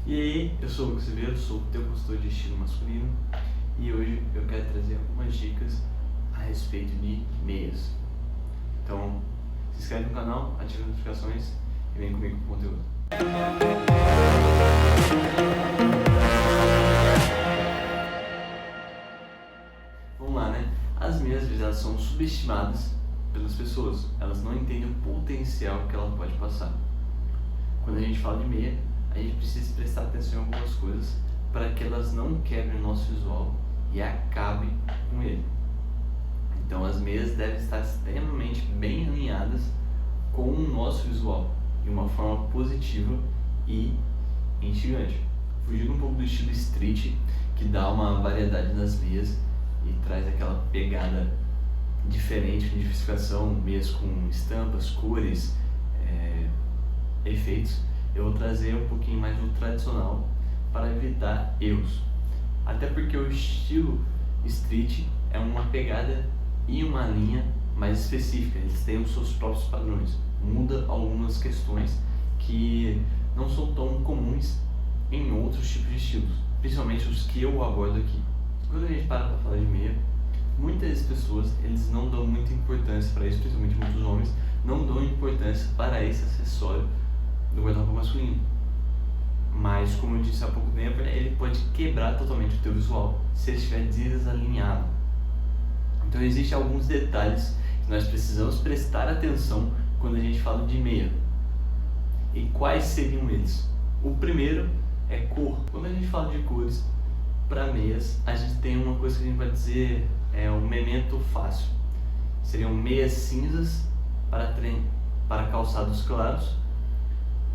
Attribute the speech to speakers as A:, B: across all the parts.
A: E aí, eu sou o Lucas Ribeiro, sou o teu consultor de estilo masculino e hoje eu quero trazer algumas dicas a respeito de meias. Então, se inscreve no canal, ativa as notificações e vem comigo com o conteúdo. Vamos lá, né? As meias, às vezes, elas são subestimadas pelas pessoas. Elas não entendem o potencial que ela pode passar. Quando a gente fala de meia, a gente precisa prestar atenção em algumas coisas para que elas não quebrem o nosso visual e acabem com ele. Então as meias devem estar extremamente bem alinhadas com o nosso visual, de uma forma positiva e instigante. Fugindo um pouco do estilo street, que dá uma variedade nas meias e traz aquela pegada diferente de diversificação, meias com estampas, cores, efeitos. Eu vou trazer um pouquinho mais do tradicional para evitar erros. Até porque o estilo street é uma pegada e uma linha mais específica, eles têm os seus próprios padrões. Muda algumas questões que não são tão comuns em outros tipos de estilos, principalmente os que eu abordo aqui. Quando a gente para falar de meia, muitas pessoas eles não dão muita importância para isso, principalmente muitos homens não dão importância para esse acessório do guarda-roupa masculino. Mas, como eu disse há pouco tempo, ele pode quebrar totalmente o teu visual se ele estiver desalinhado. Então existem alguns detalhes que nós precisamos prestar atenção quando a gente fala de meia. E quais seriam eles? O primeiro é cor. Quando a gente fala de cores para meias, a gente tem uma coisa que a gente vai dizer um memento fácil. Seriam meias cinzas para calçados claros,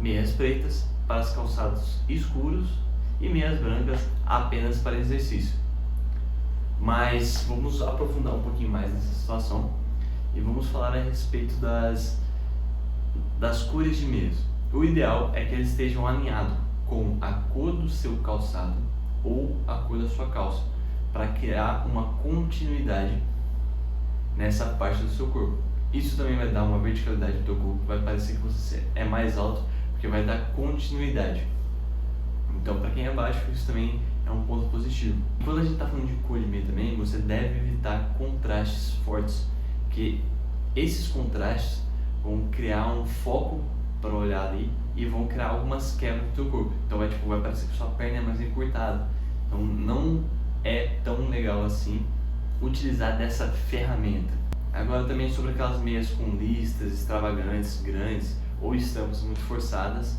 A: meias pretas para os calçados escuros e meias brancas apenas para exercício. Mas vamos aprofundar um pouquinho mais nessa situação e vamos falar a respeito das cores de meias. O ideal é que eles estejam alinhados com a cor do seu calçado ou a cor da sua calça, para criar uma continuidade nessa parte do seu corpo. Isso também vai dar uma verticalidade do teu corpo, vai parecer que você é mais alto, porque vai dar continuidade. Então, para quem é baixo, isso também é um ponto positivo. Quando a gente está falando de cor de meia também, você deve evitar contrastes fortes, porque esses contrastes vão criar um foco para olhar ali e vão criar algumas quebras no teu corpo. Então vai parecer que sua perna é mais encurtada. Então não é tão legal assim utilizar dessa ferramenta. Agora também sobre aquelas meias com listas extravagantes, grandes ou estampas muito forçadas,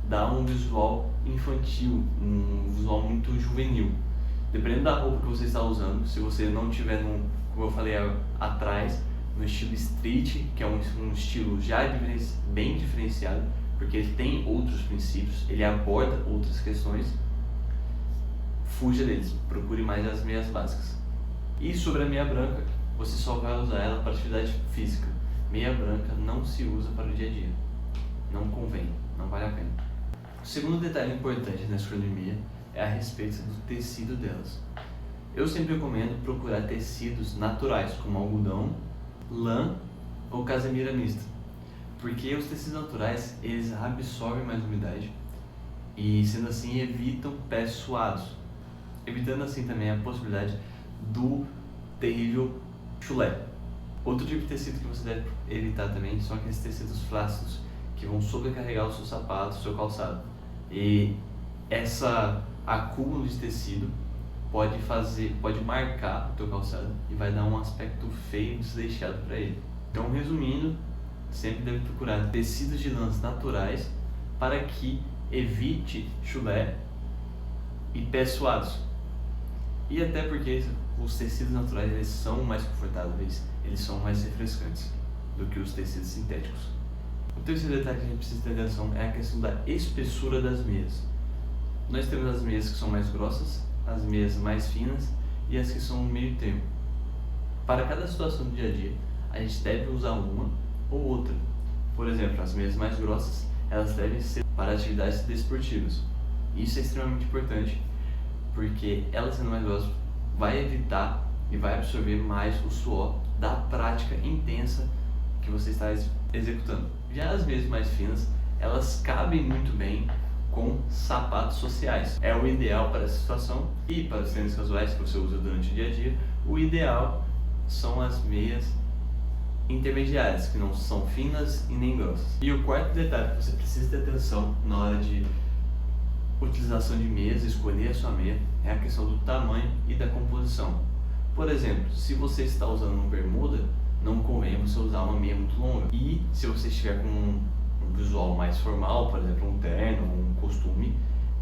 A: dá um visual infantil, um visual muito juvenil. Dependendo da roupa que você está usando, se você não tiver, como eu falei atrás, no estilo street, que é um estilo já bem diferenciado, porque ele tem outros princípios, ele aborda outras questões, fuja deles, procure mais as meias básicas. E sobre a meia branca, você só vai usar ela para atividade física. Meia branca não se usa para o dia a dia, não convém, não vale a pena. O segundo detalhe importante na escolha de meia é a respeito do tecido delas. Eu sempre recomendo procurar tecidos naturais, como algodão, lã ou casemira mista, porque os tecidos naturais eles absorvem mais umidade e, sendo assim, evitam pés suados, evitando assim também a possibilidade do terrível chulé. Outro tipo de tecido que você deve evitar também são aqueles tecidos flácidos que vão sobrecarregar o seu sapato, o seu calçado, e essa acúmulo de tecido pode marcar o teu calçado e vai dar um aspecto feio e desleixado para ele. Então, resumindo, sempre deve procurar tecidos de lãs naturais para que evite chulé e pés suados. E até porque os tecidos naturais eles são mais confortáveis, eles são mais refrescantes do que os tecidos sintéticos. O terceiro detalhe que a gente precisa ter atenção é a questão da espessura das meias. Nós temos as meias que são mais grossas, as meias mais finas e as que são meio termo. Para cada situação do dia a dia, a gente deve usar uma ou outra. Por exemplo, as meias mais grossas, elas devem ser para atividades desportivas. Isso é extremamente importante, porque ela sendo mais grossa vai evitar e vai absorver mais o suor da prática intensa que você está executando. Já as meias mais finas, elas cabem muito bem com sapatos sociais. É o ideal para essa situação. E para os tênis casuais que você usa durante o dia a dia, o ideal são as meias intermediárias, que não são finas e nem grossas. E o quarto detalhe que você precisa ter atenção na hora de utilização de meias, escolher a sua meia, é a questão do tamanho e da composição. Por exemplo, se você está usando uma bermuda, não convém você usar uma meia muito longa. E se você estiver com um visual mais formal, por exemplo, um terno, um costume,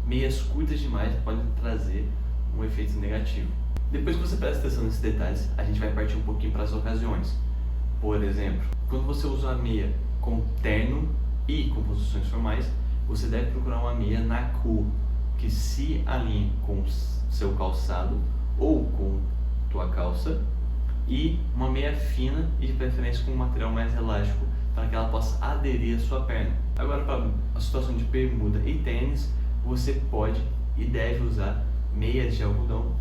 A: meias curtas demais podem trazer um efeito negativo. Depois que você presta atenção nesses detalhes, a gente vai partir um pouquinho para as ocasiões. Por exemplo, quando você usa uma meia com terno e composições formais, você deve procurar uma meia na cor que se alinhe com seu calçado ou com tua calça, e uma meia fina e de preferência com um material mais elástico para que ela possa aderir à sua perna. Agora, para a situação de bermuda e tênis, você pode e deve usar meias de algodão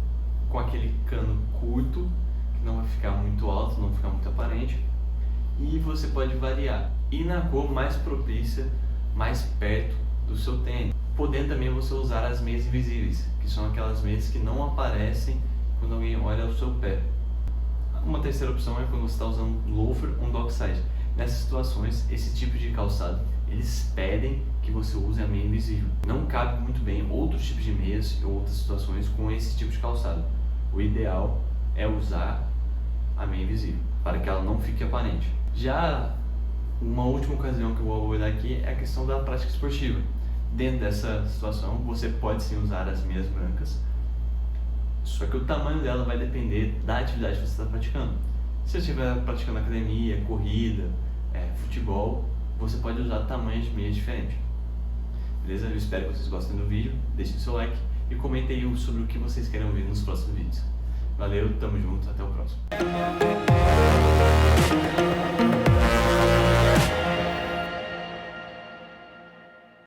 A: com aquele cano curto, que não vai ficar muito alto, não vai ficar muito aparente, e você pode variar e na cor mais propícia, mais perto do seu tênis. Podendo também você usar as meias invisíveis, que são aquelas meias que não aparecem quando alguém olha o seu pé. Uma terceira opção é quando você está usando loafer ou dockside. Nessas situações, esse tipo de calçado, eles pedem que você use a meia invisível. Não cabe muito bem outros tipos de meias ou outras situações com esse tipo de calçado. O ideal é usar a meia invisível, para que ela não fique aparente. Já uma última ocasião que eu vou abordar aqui é a questão da prática esportiva. Dentro dessa situação, você pode sim usar as meias brancas, só que o tamanho dela vai depender da atividade que você está praticando. Se você estiver praticando academia, corrida, futebol, você pode usar tamanhos de meias diferentes. Beleza? Eu espero que vocês gostem do vídeo, deixem o seu like e comentem aí sobre o que vocês querem ouvir nos próximos vídeos. Valeu, tamo junto, até o próximo.